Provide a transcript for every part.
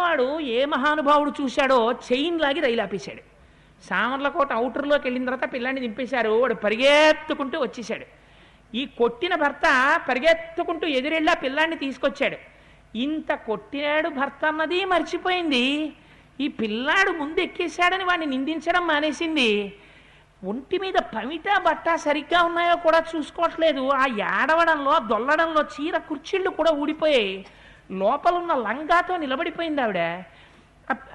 వాడు ఏ మహానుభావుడు చూశాడో చైన్ లాగి రైలు ఆపేశాడు. సామర్లకోట అవుటర్లోకి వెళ్ళిన తర్వాత పిల్లాన్ని దింపేశారు. వాడు పరిగెత్తుకుంటూ వచ్చేశాడు. ఈ కొట్టిన భర్త పరిగెత్తుకుంటూ ఎదురెళ్ళి ఆ పిల్లాన్ని తీసుకొచ్చాడు. ఇంత కొట్టినాడు భర్త అన్నది మర్చిపోయింది. ఈ పిల్లాడు ముందు ఎక్కేశాడని వాడిని నిందించడం మానేసింది. ఒంటి మీద పమిట బట్ట సరిగ్గా ఉన్నాయో కూడా చూసుకోవట్లేదు. ఆ ఏడవడంలో దొల్లడంలో చీర కుర్చీళ్ళు కూడా ఊడిపోయాయి. లోపలున్న లంగాతో నిలబడిపోయింది ఆవిడ.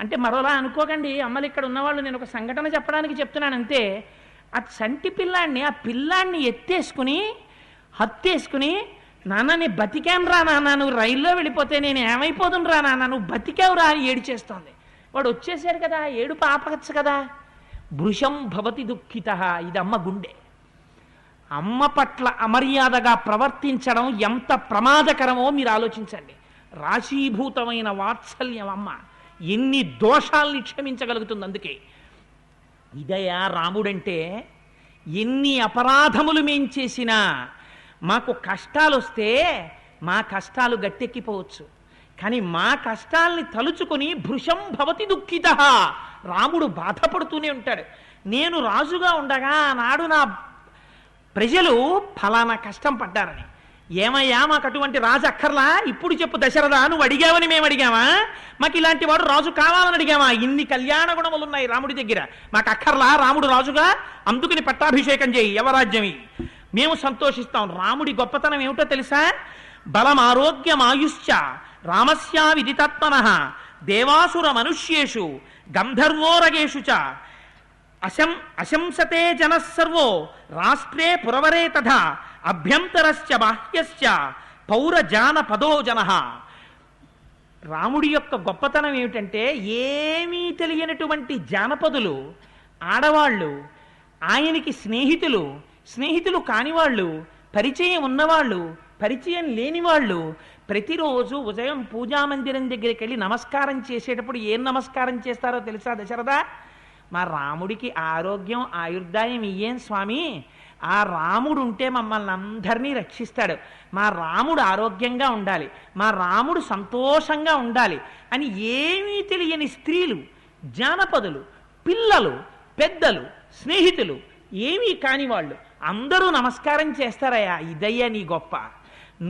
అంటే మరోలా అనుకోకండి అమ్మలు, ఇక్కడ ఉన్నవాళ్ళు నేను ఒక సంఘటన చెప్పడానికి చెప్తున్నాను అంతే. ఆ చంటి పిల్లాన్ని ఆ పిల్లాన్ని ఎత్తేసుకుని హత్తేసుకుని, నాన్న నీ బతికాను రా నాన్న, నువ్వు రైల్లో వెళ్ళిపోతే నేను ఏమైపోదును రా నాన్న, నువ్వు బతికావు రా అని ఏడిచేస్తోంది. వాడు వచ్చేసాడు కదా, ఏడుపు ఆపవచ్చు కదా. భృశం భవతి దుఃఖిత. ఇది అమ్మ గుండె. అమ్మ పట్ల అమర్యాదగా ప్రవర్తించడం ఎంత ప్రమాదకరమో మీరు ఆలోచించండి. రాశీభూతమైన వాత్సల్యం అమ్మ ఎన్ని దోషాల్ని క్షమించగలుగుతుంది. అందుకే ఇదయా రాముడంటే. ఎన్ని అపరాధములు మేం చేసినా మాకు కష్టాలు వస్తే మా కష్టాలు గట్టెక్కిపోవచ్చు, కానీ మా కష్టాల్ని తలుచుకొని భృశం భవతి దుఃఖిత. రాముడు బాధపడుతూనే ఉంటాడు. నేను రాజుగా ఉండగా నాడు నా ప్రజలు ఫలానా కష్టం పడ్డారని. ఏమయ్యా మాకు అటువంటి రాజు అక్కర్లా? ఇప్పుడు చెప్పు దశరథ, నువ్వు అడిగావని మేము అడిగామా? మాకు ఇలాంటి వాడు రాజు కావాలని అడిగామా? ఇన్ని కళ్యాణ గుణములు ఉన్నాయి రాముడి దగ్గర, మాకు అక్కర్లా రాముడు రాజుగా? అందుకని పట్టాభిషేకం చేయి, యవరాజ్యమి, మేము సంతోషిస్తాం. రాముడి గొప్పతనం ఏమిటో తెలుసా? బలం ఆరోగ్యం ఆయుశ్చ రామస్యా విదితాత్మనః దేవాసుర మనుష్యేషు గంధర్వోరగేషు చ అశంసతే జనః సర్వో రాష్ట్రే పురవరే తథా అభ్యంతరశ్చ బాహ్యశ్చ పౌరజాన పదో జనః. రాముడి యొక్క గొప్పతనం ఏమిటంటే, ఏమీ తెలియనటువంటి జానపదులు, ఆడవాళ్ళు, ఆయనకి స్నేహితులు, స్నేహితులు కానివాళ్ళు, పరిచయం ఉన్నవాళ్ళు, పరిచయం లేని వాళ్ళు ప్రతిరోజు ఉదయం పూజామందిరం దగ్గరికి వెళ్ళి నమస్కారం చేసేటప్పుడు ఏం నమస్కారం చేస్తారో తెలుసా దశరథ? మా రాముడికి ఆరోగ్యం ఆయుర్దాయం ఇయ్యేం స్వామి, ఆ రాముడు ఉంటే మమ్మల్ని అందరినీ రక్షిస్తాడు, మా రాముడు ఆరోగ్యంగా ఉండాలి, మా రాముడు సంతోషంగా ఉండాలి అని ఏమీ తెలియని స్త్రీలు, జానపదులు, పిల్లలు, పెద్దలు, స్నేహితులు, ఏమీ కాని వాళ్ళు అందరూ నమస్కారం చేస్తారయ్యా. ఇదయ్యా నీ గొప్ప.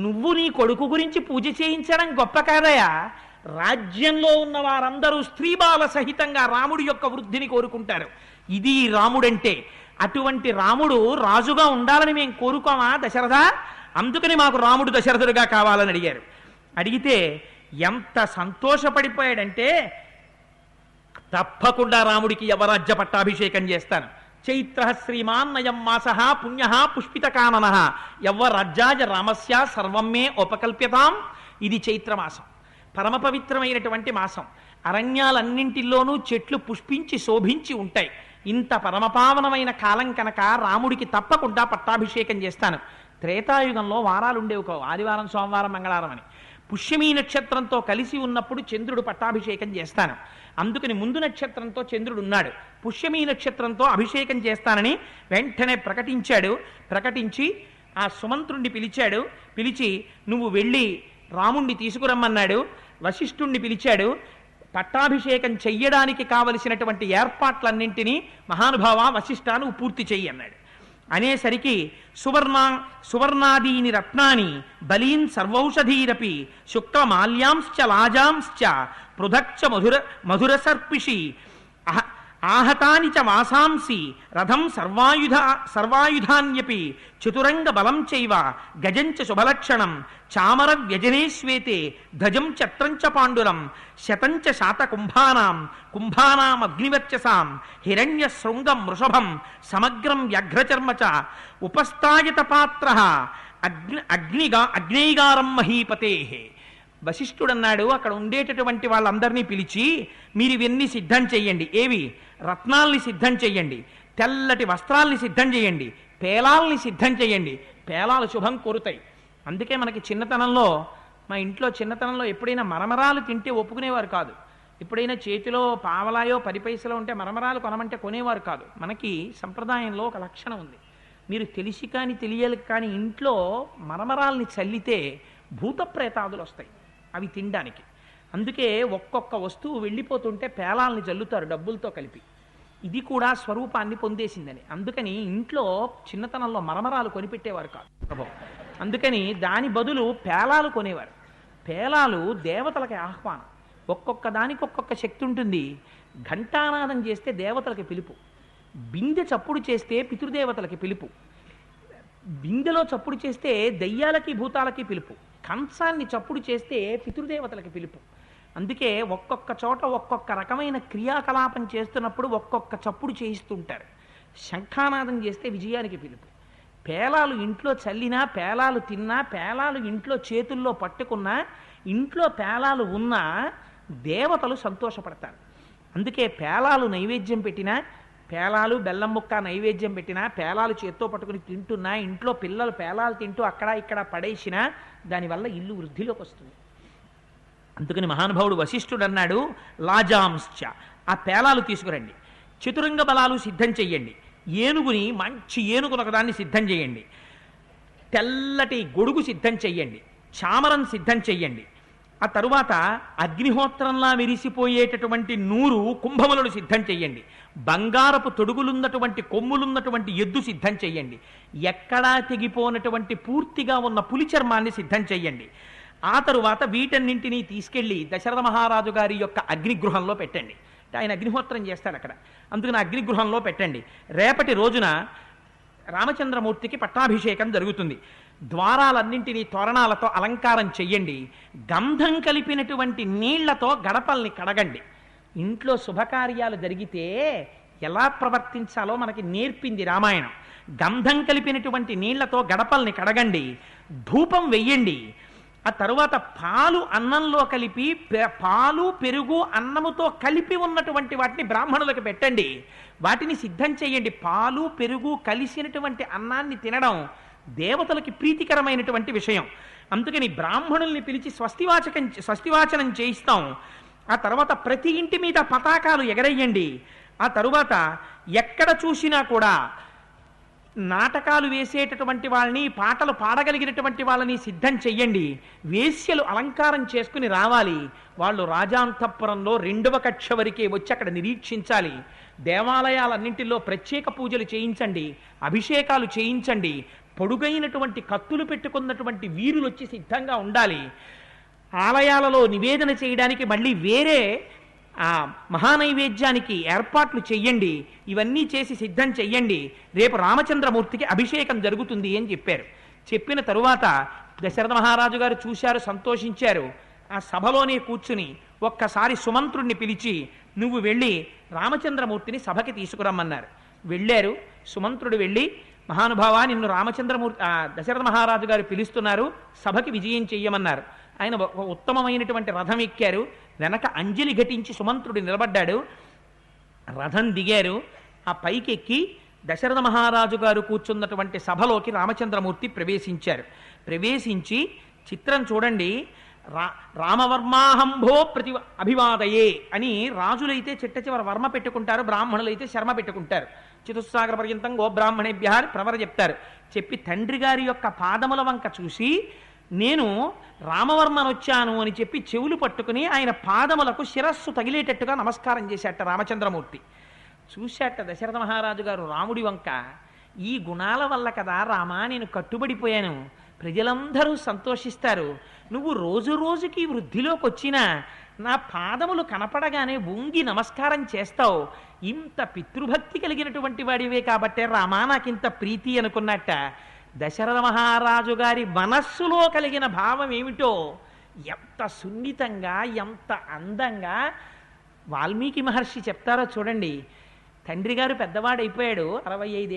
నువ్వు నీ కొడుకు గురించి పూజ చేయించడం గొప్ప కాదయా. రాజ్యంలో ఉన్న వారందరూ స్త్రీబాల సహితంగా రాముడి యొక్క వృద్ధిని కోరుకుంటారు. ఇది రాముడంటే. అటువంటి రాముడు రాజుగా ఉండాలని మేము కోరుకోమా దశరథ? అందుకని మాకు రాముడు దశరథుడిగా కావాలని అడిగారు. అడిగితే ఎంత సంతోషపడిపోయాడంటే, తప్పకుండా రాముడికి యవరాజ్య పట్టాభిషేకం చేస్తాను. చైత్ర శ్రీమాన్నయం మాస పుణ్య పుష్పితకానన యవ్వరాజ్యాయ రామస్య సర్వం మే ఉపకల్ప్యతాం. ఇది చైత్రమాసం, పరమ పవిత్రమైనటువంటి మాసం. అరణ్యాలన్నింటిలోనూ చెట్లు పుష్పించి శోభించి ఉంటాయి. ఇంత పరమపావనమైన కాలం కనుక రాముడికి తప్పకుండా పట్టాభిషేకం చేస్తాను. త్రేతాయుగంలో వారాలు ఉండేవి కావు, ఆదివారం, సోమవారం, మంగళవారం అని. పుష్యమీ నక్షత్రంతో కలిసి ఉన్నప్పుడు చంద్రుడు పట్టాభిషేకం చేస్తాను. అందుకని ముందు నక్షత్రంతో చంద్రుడు ఉన్నాడు. పుష్యమీ నక్షత్రంతో అభిషేకం చేస్తానని వెంటనే ప్రకటించాడు. ప్రకటించి ఆ సుమంత్రుణ్ణి పిలిచాడు. పిలిచి నువ్వు వెళ్ళి రాముణ్ణి తీసుకురమ్మన్నాడు. వశిష్ఠుణ్ణి పిలిచాడు. పట్టాభిషేకం చెయ్యడానికి కావలసినటువంటి ఏర్పాట్లన్నింటినీ మహానుభావ వశిష్ఠ నువ్వు పూర్తి చెయ్యి అన్నాడు. అనేసరికి సువర్ణాదీని రత్నాని బలీన్ సర్వౌషధీరపి శుక్లమాల్యాంశ్చ లాజాంశ్చ పృథక్చ మధుర సర్పిషి ఆహతాని చ వాసాంసి రథం సర్వాయుధాన్యపి చతురంగ బలం చైవ గజంచ శుభలక్షణం చామర వ్యజనే శ్వేతే ధ్వజం చత్రంచ పాండురం శతంచ కుంభానాం అగ్నివర్చసాం హిరణ్య శృంగం వృషభం సమగ్రం వ్యాఘ్రచర్మ చ ఉపస్థాయత పాత్ర అగ్నిగారం మహీపతే. వశిష్ఠుడన్నాడు, అక్కడ ఉండేటటువంటి వాళ్ళందరినీ పిలిచి మీరు ఇవన్నీ సిద్ధం చెయ్యండి. ఏవి? రత్నాల్ని సిద్ధం చెయ్యండి, తెల్లటి వస్త్రాల్ని సిద్ధం చేయండి, పేలాల్ని సిద్ధం చేయండి. పేలాలు శుభం కోరుతాయి. అందుకే మనకి చిన్నతనంలో, మా ఇంట్లో చిన్నతనంలో ఎప్పుడైనా మరమరాలు తింటే ఒప్పుకునేవారు కాదు. ఎప్పుడైనా చేతిలో పావలాయో 10 పైసలో ఉంటే మరమరాలు కొనమంటే కొనేవారు కాదు. మనకి సంప్రదాయంలో ఒక లక్షణం ఉంది. మీరు తెలిసి కానీ తెలియాలి కానీ ఇంట్లో మరమరాల్ని చల్లితే భూత ప్రేతాదులు వస్తాయి అవి తినడానికి. అందుకే ఒక్కొక్క వస్తువు వెళ్ళిపోతుంటే పేలాల్ని జల్లుతారు డబ్బులతో కలిపి. ఇది కూడా స్వరూపాన్ని పొందేసిందని. అందుకని ఇంట్లో చిన్నతనంలో మరమరాలు కొనిపెట్టేవారు కాదు ప్రభావం. అందుకని దాని బదులు పేలాలు కొనేవారు. పేలాలు దేవతలకి ఆహ్వానం. ఒక్కొక్క దానికి ఒక్కొక్క శక్తి ఉంటుంది. ఘంటానాదం చేస్తే దేవతలకి పిలుపు, బిందె చప్పుడు చేస్తే పితృదేవతలకి పిలుపు, బిందెలో చప్పుడు చేస్తే దయ్యాలకి భూతాలకి పిలుపు, కంచాన్ని చప్పుడు చేస్తే పితృదేవతలకి పిలుపు. అందుకే ఒక్కొక్క చోట ఒక్కొక్క రకమైన క్రియాకలాపం చేస్తున్నప్పుడు ఒక్కొక్క చప్పుడు చేయిస్తుంటారు. శంఖానాదం చేస్తే విజయానికి పిలుపు. పేలాలు ఇంట్లో చల్లినా, పేలాలు తిన్నా, పేలాలు ఇంట్లో చేతుల్లో పట్టుకున్నా, ఇంట్లో పేలాలు ఉన్నా దేవతలు సంతోషపడతారు. అందుకే పేలాలు నైవేద్యం పెట్టినా, పేలాలు బెల్లం ముక్క నైవేద్యం పెట్టినా, పేలాలు చేత్తో పట్టుకుని తింటున్నా, ఇంట్లో పిల్లలు పేలాలు తింటూ అక్కడ ఇక్కడ పడేసినా దానివల్ల ఇల్లు వృద్ధిలోకి వస్తుంది. అందుకని మహానుభావుడు వశిష్ఠుడు అన్నాడు, లాజాంశ్చ, ఆ పేలాలు తీసుకురండి, చతురంగ బలాలు సిద్ధం చెయ్యండి, ఏనుగుని మంచి ఏనుగును ఒకదాన్ని సిద్ధం చేయండి, తెల్లటి గొడుగు సిద్ధం చెయ్యండి, చామరం సిద్ధం చెయ్యండి, ఆ తరువాత అగ్నిహోత్రంలా మెరిసిపోయేటటువంటి 100 కుంభములను సిద్ధం చెయ్యండి, బంగారపు తొడుగులున్నటువంటి కొమ్ములున్నటువంటి ఎద్దు సిద్ధం చెయ్యండి, ఎక్కడా తెగిపోనటువంటి పూర్తిగా ఉన్న పులి చర్మాన్ని సిద్ధం చెయ్యండి. ఆ తరువాత వీటన్నింటినీ తీసుకెళ్లి దశరథ మహారాజు గారి యొక్క అగ్నిగృహంలో పెట్టండి. ఆయన అగ్నిహోత్రం చేస్తాడు అక్కడ, అందుకని అగ్నిగృహంలో పెట్టండి. రేపటి రోజున రామచంద్రమూర్తికి పట్టాభిషేకం జరుగుతుంది. ద్వారాలన్నింటినీ తోరణాలతో అలంకారం చెయ్యండి. గంధం కలిపినటువంటి నీళ్లతో గడపల్ని కడగండి. ఇంట్లో శుభకార్యాలు జరిగితే ఎలా ప్రవర్తించాలో మనకి నేర్పింది రామాయణం. గంధం కలిపినటువంటి నీళ్లతో గడపల్ని కడగండి, ధూపం వెయ్యండి. ఆ తరువాత పాలు అన్నంలో కలిపి, పాలు పెరుగు అన్నముతో కలిపి ఉన్నటువంటి వాటిని బ్రాహ్మణులకు పెట్టండి, వాటిని సిద్ధం చేయండి. పాలు పెరుగు కలిసినటువంటి అన్నాన్ని తినడం దేవతలకి ప్రీతికరమైనటువంటి విషయం. అందుకని బ్రాహ్మణుల్ని పిలిచి స్వస్తివాచనం చేయిస్తాం. ఆ తర్వాత ప్రతి ఇంటి మీద పతాకాలు ఎగరేయండి. ఆ తరువాత ఎక్కడ చూసినా కూడా నాటకాలు వేసేటటువంటి వాళ్ళని, పాటలు పాడగలిగినటువంటి వాళ్ళని సిద్ధం చెయ్యండి. వేశ్యలు అలంకారం చేసుకుని రావాలి. వాళ్ళు రాజాంతఃపురంలో 2వ కక్ష వరకే వచ్చి అక్కడ నిరీక్షించాలి. దేవాలయాలన్నింటిలో ప్రత్యేక పూజలు చేయించండి, అభిషేకాలు చేయించండి. పొడుగైనటువంటి కత్తులు పెట్టుకున్నటువంటి వీరులు వచ్చి సిద్ధంగా ఉండాలి. ఆలయాలలో నివేదన చేయడానికి మళ్ళీ వేరే మహానైవేద్యానికి ఏర్పాట్లు చెయ్యండి. ఇవన్నీ చేసి సిద్ధం చెయ్యండి. రేపు రామచంద్రమూర్తికి అభిషేకం జరుగుతుంది అని చెప్పారు. చెప్పిన తరువాత దశరథ మహారాజు గారు చూశారు, సంతోషించారు. ఆ సభలోనే కూర్చుని ఒక్కసారి సుమంత్రుణ్ణి పిలిచి, నువ్వు వెళ్ళి రామచంద్రమూర్తిని సభకి తీసుకురమ్మన్నారు. వెళ్ళారు. సుమంత్రుడు వెళ్ళి, మహానుభావా, నిన్ను దశరథ మహారాజు గారు పిలుస్తున్నారు, సభకి విజయం చెయ్యమన్నారు. ఆయన ఉత్తమమైనటువంటి రథం ఎక్కారు. వెనక అంజలి ఘటించి సుమంత్రుడు నిలబడ్డాడు. రథం దిగారు. ఆ పైకెక్కి దశరథ మహారాజు గారు కూర్చున్నటువంటి సభలోకి రామచంద్రమూర్తి ప్రవేశించారు. ప్రవేశించి చిత్రం చూడండి, రామవర్మాహంభో అభివాదయే అని రాజులైతే చిట్ట చివర వర్మ పెట్టుకుంటారు, బ్రాహ్మణులైతే శర్మ పెట్టుకుంటారు. చతుస్సాగర పర్యంతం గోబ్రాహ్మణేభ్య ప్రవర చెప్తారు. చెప్పి తండ్రి గారి యొక్క పాదముల వంక చూసి, నేను రామవర్మనొచ్చాను అని చెప్పి చెవులు పట్టుకుని ఆయన పాదములకు శిరస్సు తగిలేటట్టుగా నమస్కారం చేశాట రామచంద్రమూర్తి. చూశాట దశరథ మహారాజు గారు రాముడి వంక. ఈ గుణాల వల్ల కదా రామా నేను కట్టుబడిపోయాను, ప్రజలందరూ సంతోషిస్తారు, నువ్వు రోజు రోజుకి వృద్ధిలోకి వచ్చినా నా పాదములు కనపడగానే వంగి నమస్కారం చేస్తావు, ఇంత పితృభక్తి కలిగినటువంటి వాడివే కాబట్టే రామా నాకింత ప్రీతి అనుకున్నట్ట. దశరథ మహారాజు గారి మనస్సులో కలిగిన భావం ఏమిటో ఎంత సున్నితంగా, ఎంత అందంగా వాల్మీకి మహర్షి చెప్తారో చూడండి. తండ్రి గారు పెద్దవాడైపోయాడు, 65